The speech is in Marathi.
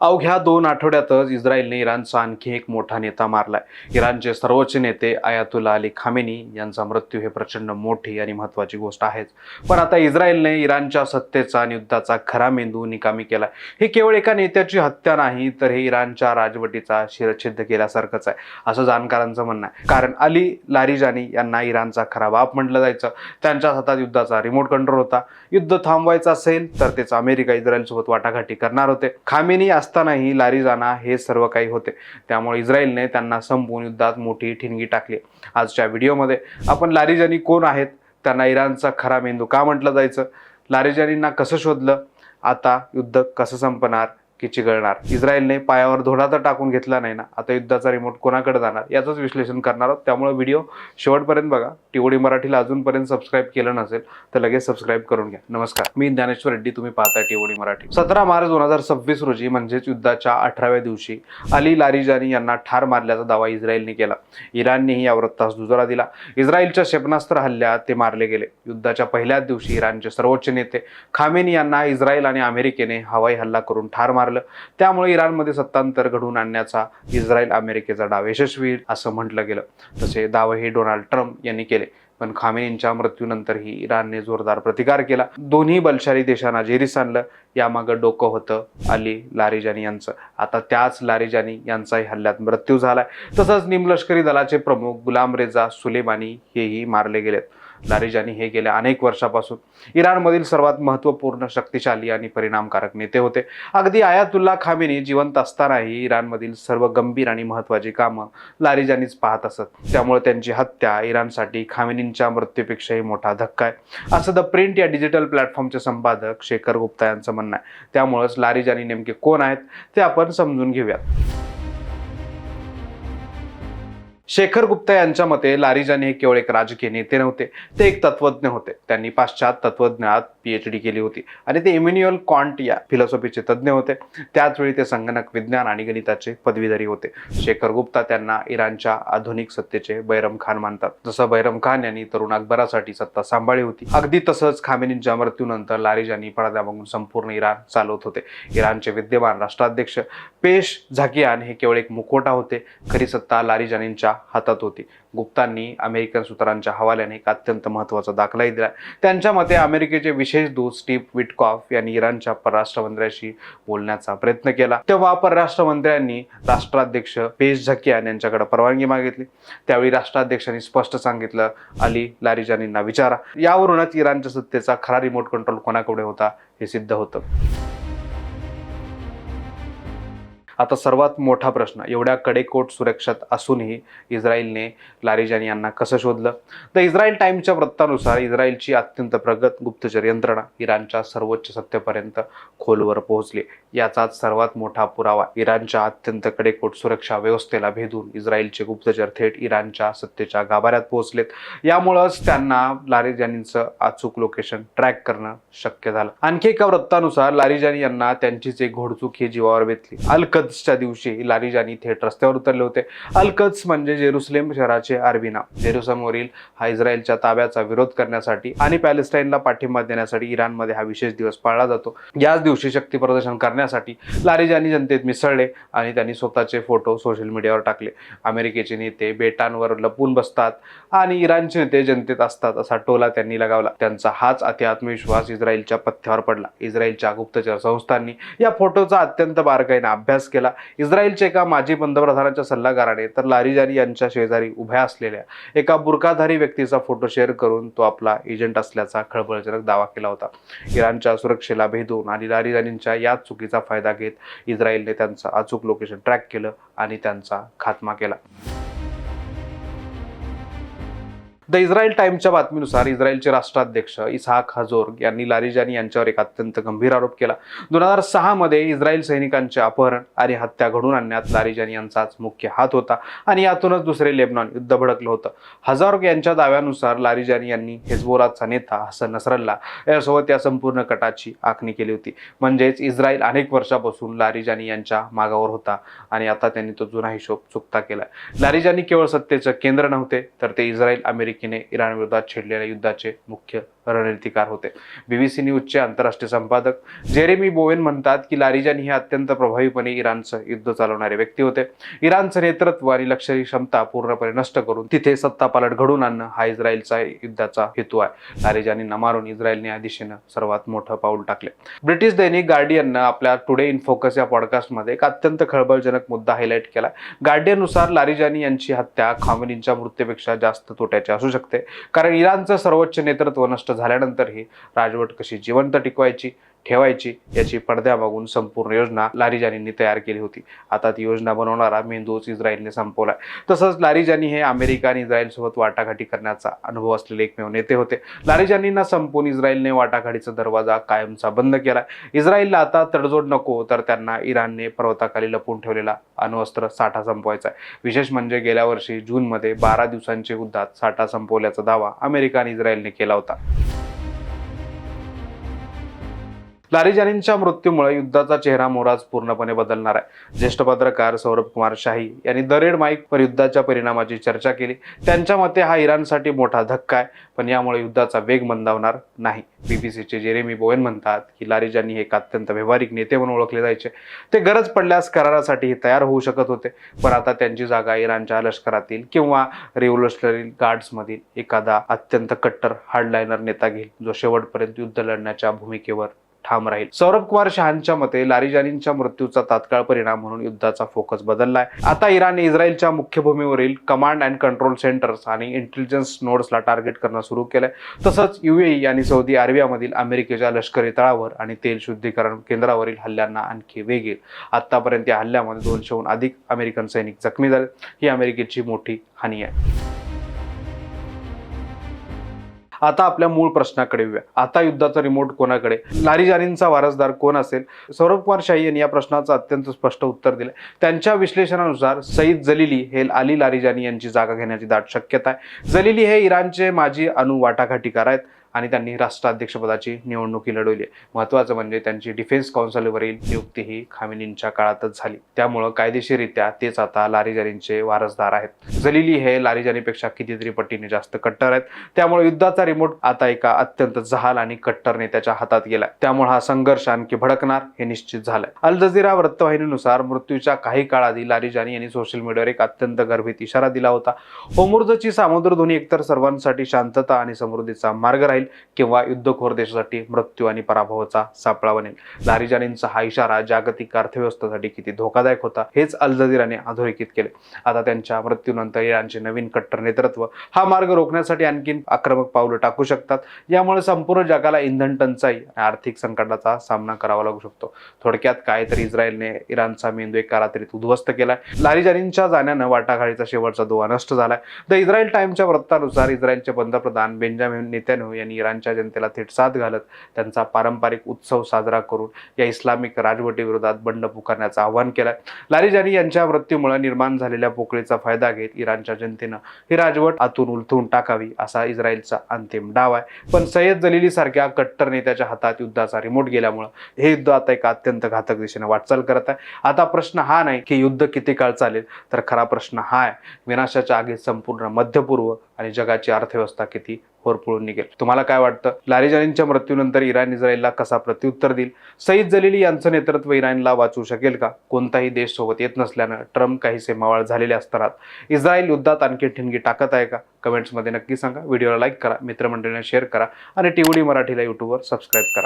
अवघ्या 2 आठवड्यातच इस्रायलने इराणचा आणखी एक मोठा नेता मारलाय. इराणचे सर्वोच्च नेते अयातुल्ला अली खामेनी यांचा मृत्यू हे प्रचंड मोठी आणि महत्त्वाची गोष्ट आहेच. पण आता इस्रायलने इराणच्या सत्तेचा आणि युद्धाचा खरा मेंदू निकामी केलाय. हे केवळ एका नेत्याची हत्या नाही, तर हे इराणच्या राजवटीचा शिरच्छेद केल्यासारखंच आहे, असं जाणकारांचं म्हणणं आहे. कारण अली लारिजानी यांना इराणचा खरा बाप म्हटलं जायचं. त्यांच्या हातात युद्धाचा रिमोट कंट्रोल होता. युद्ध थांबवायचं असेल तर तेच अमेरिका इस्रायलसोबत वाटाघाटी करणार होते. खामेनी असतानाही लारिजाना हे सर्व काही होते. त्यामुळे इस्रायलने त्यांना संपवून युद्धात मोठी ठिणगी टाकली. आजच्या व्हिडिओमध्ये आपण लारिजानी कोण आहेत, त्यांना इराणचा खरा मेंदू का म्हटलं जायचं, लारिजानींना कसं शोधलं, आता युद्ध कसं संपणार की चिघळणार, इस्रायलने पायावर धोडा तर टाकून घेतला नाही ना, आता युद्धाचा रिमोट कोणाकडे जाणार, याचंच विश्लेषण करणार आहोत. त्यामुळे व्हिडिओ शेवटपर्यंत बघा. टीओडी मराठीला अजूनपर्यंत सबस्क्राईब केलं नसेल तर लगेच सबस्क्राईब करून घ्या. नमस्कार, मी ज्ञानेश्वर रेड्डी, तुम्ही पाहताय टीओडी मराठी. 17 मार्च 2026 रोजी म्हणजेच युद्धाच्या 18व्या दिवशी अली लारिजानी यांना ठार मारल्याचा दावा इस्रायलने केला. इराणनेही या वृत्तास दुजोरा दिला. इस्रायलच्या क्षेपणास्त्र हल्ल्यात ते मारले गेले. युद्धाच्या पहिल्याच दिवशी इराणचे सर्वोच्च नेते खामेनी यांना इस्रायल आणि अमेरिकेने हवाई हल्ला करून ठार मारलं. त्यामुळे इराणमध्ये सत्तांतर घडवून आणण्याचा इस्रायल अमेरिकेचा डाव यशस्वी असं म्हटलं गेलं. तसे दावे डोनाल्ड ट्रम्प यांनी केले. पण खामेनींच्या मृत्यूनंतरही इराणने जोरदार प्रतिकार केला. दोन्ही बलशाली देशांना जेरीस आणलं. यामागं डोकं होतं अली लारिजानी यांचं. आता त्याच लारिजानी यांचाही हल्ल्यात मृत्यू झालाय. तसंच निमलष्करी दलाचे प्रमुख गुलाम रेजा सुलेमानी हेही मारले गेलेत. लारिजानी हे गेल्या अनेक वर्षापासून इराणमधील सर्वात महत्त्वपूर्ण, शक्तिशाली आणि परिणामकारक नेते होते. अगदी अयातुल्ला खामेनी जिवंत असतानाही इराणमधील सर्व गंभीर आणि महत्त्वाची कामं लारिजानीच पाहत असत. त्यामुळे त्यांची हत्या इराणसाठी खामेनींच्या मृत्यूपेक्षाही मोठा धक्का आहे, असं द प्रिंट या डिजिटल प्लॅटफॉर्मचे संपादक शेखर गुप्ता यांचं म्हणणं आहे. त्यामुळेच लारिजानी नेमके कोण आहेत ते आपण समजून घेऊयात. शेखर गुप्ता यांच्या मते लारिजानी हे केवळ एक राजकीय नेते नव्हते, ते एक तत्वज्ञ होते. त्यांनी पाश्चात्य तत्वज्ञानात PhD केली होती आणि ते इमॅन्युअल कॉन्ट या फिलॉसॉफीचे तज्ज्ञ होते. त्याचवेळी ते संगणक विज्ञान आणि गणिताचे पदवीधरी होते. शेखर गुप्ता त्यांना इराणच्या आधुनिक सत्तेचे बैरम खान मानतात. जसं बैरम खान यांनी तरुण अकबरासाठी सत्ता सांभाळली होती, अगदी तसंच खामेनींच्या मृत्यूनंतर लारिजानी पडद्यामागून संपूर्ण इराण चालवत होते. इराणचे विद्यमान राष्ट्राध्यक्ष पेशझाकियान हे केवळ एक मुखवटा होते. खरी सत्ता लारिजानींच्या हातात होती. गुप्तांनी अमेरिकन सूत्रांच्या हवाल्याने एक अत्यंत महत्त्वाचा दाखलाही दिला. त्यांच्या मते अमेरिकेचे विशेष दूत स्टीव्ह विटकॉफ यांनी इराणच्या परराष्ट्र मंत्र्याशी बोलण्याचा प्रयत्न केला. तेव्हा परराष्ट्र मंत्र्यांनी राष्ट्राध्यक्ष पेशझाकियान यांच्याकडे परवानगी मागितली. त्यावेळी राष्ट्राध्यक्षांनी स्पष्ट सांगितलं, अली लारिजानींना विचारा. यावरूनच इराणच्या सत्तेचा खरा रिमोट कंट्रोल कोणाकडे होता हे सिद्ध होतं. आता सर्वात मोठा प्रश्न, एवढ्या कडेकोट सुरक्षेत असूनही इस्रायलने लारिजानी यांना कसं शोधलं? द इस्रायल टाइम्सच्या वृत्तानुसार इस्रायलची अत्यंत प्रगत गुप्तचर यंत्रणा इराणच्या सर्वोच्च सत्तेपर्यंत खोलवर पोहोचली. याचाच सर्वात मोठा पुरावा, इराणच्या अत्यंत कडेकोट सुरक्षा व्यवस्थेला भेदून इस्रायलचे गुप्तचर थेट इराणच्या सत्तेच्या गाभाऱ्यात पोहोचलेत. यामुळेच त्यांना लारिजानींचं अचूक लोकेशन ट्रॅक करणं शक्य झालं. आणखी एका वृत्तानुसार लारिजानी यांना त्यांचीच एक घोडचूक ही जीवावर बेतली. अल-कद्सच्या दिवशी लारिजानी थेट रस्त्यावर उतरले होते. अल-कद्स म्हणजे जेरुसलेम शहराचे अरबी नाव. जेरुसलेमवरील हा इस्रायलच्या ताब्याचा विरोध करण्यासाठी आणि पॅलेस्टाईनला पाठिंबा देण्यासाठी इराणमध्ये हा विशेष दिवस पाळला जातो. याच दिवशी शक्ती प्रदर्शन करण्यासाठी लारिजानी जनतेत मिसळले आणि त्यांनी स्वतःचे फोटो सोशल मीडियावर टाकले. अमेरिकेचे नेते बेटांवर लपून बसतात आणि इराणचे नेते जनतेत असतात असा टोला त्यांनी लगावला. त्यांचा हाच अति आत्मविश्वास इस्रायलच्या पथ्यावर पडला. इस्रायलच्या गुप्तचर संस्थांनी या फोटोचा अत्यंत बारकाईने अभ्यास केला. इस्रायलच्या एका माजी पंतप्रधानाच्या सल्लागाराने तर लारिजानी यांच्या शेजारी उभ्या असलेल्या एका बुरखाधारी व्यक्तीचा फोटो शेअर करून तो आपला एजंट असल्याचा खळबळजनक दावा केला होता. इराणच्या सुरक्षेला भेदून आणि लारिजानींच्या या चुकीचा फायदा घेत इस्रायलने त्यांचं अचूक लोकेशन ट्रॅक केलं आणि त्यांचा खात्मा केला. द इस्रायल टाइम्सच्या बातमीनुसार इस्रायलचे राष्ट्राध्यक्ष इसहाक हर्झोग यांनी लारिजानी यांच्यावर एक अत्यंत गंभीर आरोप केला. 2006 मध्ये इस्रायल सैनिकांचे अपहरण आणि हत्या घडवून आणण्यात लारिजानी यांचाच मुख्य हात होता आणि यातूनच दुसरे लेबनॉन युद्ध भडकलं होतं. हर्झोग यांच्या दाव्यानुसार लारिजानी यांनी हिजबुल्लाहचा नेता हसन नसरल्ला यासोबत या संपूर्ण कटाची आखणी केली होती. म्हणजेच इस्रायल अनेक वर्षापासून लारिजानी यांच्या मागावर होता आणि आता त्यांनी तो जुना हिशोब चुकता केला. लारिजानी केवळ सत्तेचं केंद्र नव्हते, तर ते इस्रायल अमेरिकेने इराण विरोधात छेडलेल्या युद्धाचे मुख्य रणनीतिकार होते. BBC न्यूजचे आंतरराष्ट्रीय संपादक जेरेमी बोवेन म्हणतात की लारिजानी हे अत्यंत प्रभावीपणे इराणचं युद्ध चालवणारे व्यक्ती होते. इराणचं नेतृत्व आणि लष्करी क्षमता पूर्णपणे नष्ट करून तिथे सत्तापालट घडवून आणणं हा इस्रायलचा युद्धाचा हेतू आहे. लारिजानींना मारून इस्रायलने या दिशेनं सर्वात मोठं पाऊल टाकले. ब्रिटिश दैनिक गार्डियननं आपल्या टुडे इन फोकस या पॉडकास्टमध्ये एक अत्यंत खळबळजनक मुद्दा हायलाइट केला. गार्डियननुसार लारिजानी यांची हत्या खामेनींच्या मृत्यूपेक्षा जास्त तोट्याची असू शकते, कारण इराणचं सर्वोच्च नेतृत्व नष्ट झाल्यानंतरही राजवट कशी जिवंत ठेवायची याची पडद्यामागून संपूर्ण योजना लारिजानींनी तयार केली होती. आता ती योजना बनवणारा मेंदूच इस्रायलने संपवलाय. तसंच लारिजानी हे अमेरिका आणि इस्रायलसोबत वाटाघाटी करण्याचा अनुभव असलेले एकमेव नेते होते. लारिजानींना संपवून इस्रायलने वाटाघाटीचा दरवाजा कायमचा बंद केला. इस्रायलला आता तडजोड नको, तर त्यांना इराणने पर्वताखाली लपवून ठेवलेला अण्वस्त्र साठा संपवायचा आहे. विशेष म्हणजे गेल्या वर्षी जूनमध्ये 12 दिवसांच्या युद्धात साठा संपवल्याचा दावा अमेरिका आणि इस्रायलने केला होता. लारिजानींच्या मृत्यूमुळे युद्धाचा चेहरा मोहराच पूर्णपणे बदलणार आहे. ज्येष्ठ पत्रकार सौरभ कुमार शाही यांनी द रेड माईक वर युद्धाच्या परिणामाची चर्चा केली. त्यांच्या मते हा इराणसाठी मोठा धक्का आहे, पण यामुळे युद्धाचा वेग मंदावणार नाही. BBCचे जेरेमी बोवेन म्हणतात की लारिजानी हे एक अत्यंत व्यावहारिक नेते म्हणून ओळखले जायचे. ते गरज पडल्यास करारासाठी तयार होऊ शकत होते, पण आता त्यांची जागा इराणच्या लष्करातील किंवा रिव्होल्युशनरी गार्ड्समधील एखादा अत्यंत कट्टर हार्डलाइनर नेता घेईल, जो शेवटपर्यंत युद्ध लढण्याच्या भूमिकेवर ठाम राहील. सौरभ कुमार शहांच्या मते लारिजानींच्या मृत्यूचा तात्काळ परिणाम म्हणून युद्धाचा फोकस बदललाय. आता इराणने इस्रायलच्या मुख्य भूमीवरील कमांड अँड कंट्रोल सेंटर्स आणि इंटेलिजन्स नोड्सला टार्गेट करणं सुरू केलंय. तसंच UAE आणि सौदी अरेबियामधील अमेरिकेच्या लष्करी तळावर आणि तेल शुद्धीकरण केंद्रावरील हल्ल्यांना आणखी वेग येईल. आतापर्यंत या हल्ल्यामध्ये 200हून अधिक अमेरिकन सैनिक जखमी झाले. ही अमेरिकेची मोठी हानी आहे. आता आपल्या मूळ प्रश्नाकडे येऊया. आता युद्धाचा रिमोट कोणाकडे? लारिजानींचा वारसदार कोण असेल? सौरभ कुमार शाही यांनी या प्रश्नाचं अत्यंत स्पष्ट उत्तर दिले. त्यांच्या विश्लेषणानुसार सईद जलिली हे अली लारिजानी यांची जागा घेण्याची दाट शक्यता आहे. जलिली हे इराणचे माजी अणु वाटाघाटीकार आहेत आणि त्यांनी राष्ट्राध्यक्षपदाची निवडणुकी लढवली. महत्त्वाचं म्हणजे त्यांची डिफेन्स काउन्सिलवरील नियुक्ती ही खामेनींच्या काळातच झाली. त्यामुळं कायदेशीररित्या तेच आता लारिजानींचे वारसदार आहेत. जलिली हे लारिजानीपेक्षा कितीतरी पटीने जास्त कट्टर आहेत. त्यामुळे युद्धाचा रिमोट आता एका अत्यंत जहाल आणि कट्टर नेत्याच्या हातात गेला. त्यामुळे हा संघर्ष आणखी भडकणार हे निश्चित झालंय. अल जझीरा वृत्तवाहिनीनुसार मृत्यूच्या काही काळ आधी लारिजानी यांनी सोशल मीडियावर एक अत्यंत गर्भित इशारा दिला होता. होर्मुझची सामुद्रधुनी एकतर सर्वांसाठी शांतता आणि समृद्धीचा मार्ग राहील किंवा युद्धखोर देशासाठी मृत्यू आणि पराभवाचा सापळा बनेल. लारिजानींचा हा इशारा जागतिक अर्थव्यवस्थेसाठी किती धोकादायक होता हेच अल जझीराने अधोरेखित केले. आता त्यांच्या मृत्यूनंतर इराणचे नवीन कट्टर नेतृत्व हा मार्ग रोखण्यासाठी आणखी आक्रमक पावलं टाकू शकतात. यामुळे संपूर्ण जगाला इंधन टंचाई आणि आर्थिक संकटाचा सामना करावा लागू शकतो. थोडक्यात काय तर इस्रायलने इराणचा मेंदू एका रात्रीत उद्ध्वस्त केलाय. लारिजानींच्या जाण्यानं वाटाघाटीचा शेवटचा दुवा नष्ट झालाय. द इस्रायल टाइम्सच्या वृत्तानुसार इस्रायलचे पंतप्रधान बेंजामिन नेतन्याहू यांनी इराणच्या जनतेला थेट साथ घालत त्यांचा पारंपरिक उत्सव साजरा करून या इस्लामिक राजवटीविरोधात बंड पुकारण्याचं आवाहन केलंय. लारिजानी यांच्या मृत्यूमुळे निर्माण झालेल्या पोकळीचा फायदा घेत इराणच्या जनतेनं ही राजवट आतून उलथून टाकावी असा इस्रायलचा अंतिम डाव आहे. पण सय्यद जलिली सारख्या कट्टर नेत्याच्या हातात युद्धाचा रिमोट गेल्यामुळे हे युद्ध आता एका अत्यंत घातक दिशेने वाटचाल करत आहे. आता प्रश्न हा नाही की युद्ध किती काळ चालेल, तर खरा प्रश्न हा आहे विनाशाच्या आगीत संपूर्ण मध्यपूर्व आणि जगाची अर्थव्यवस्था किती होरपळून निघेल. तुम्हाला काय वाटतं? लारिजानींच्या मृत्यूनंतर इराण इस्रायलला कसा प्रत्युत्तर देईल? सईद जलिली यांचं नेतृत्व इराणला वाचवू शकेल का? कोणताही देश सोबत येत नसल्यानं ट्रम्प काहीसे मावळ झालेले असताना इस्रायल युद्धात आणखी ठिणगी टाकत आहे का? कमेंट्समध्ये नक्की सांगा. व्हिडिओला लाईक करा, मित्रमंडळींना शेअर करा आणि TVD मराठीला यूट्यूबवर सबस्क्राईब करा.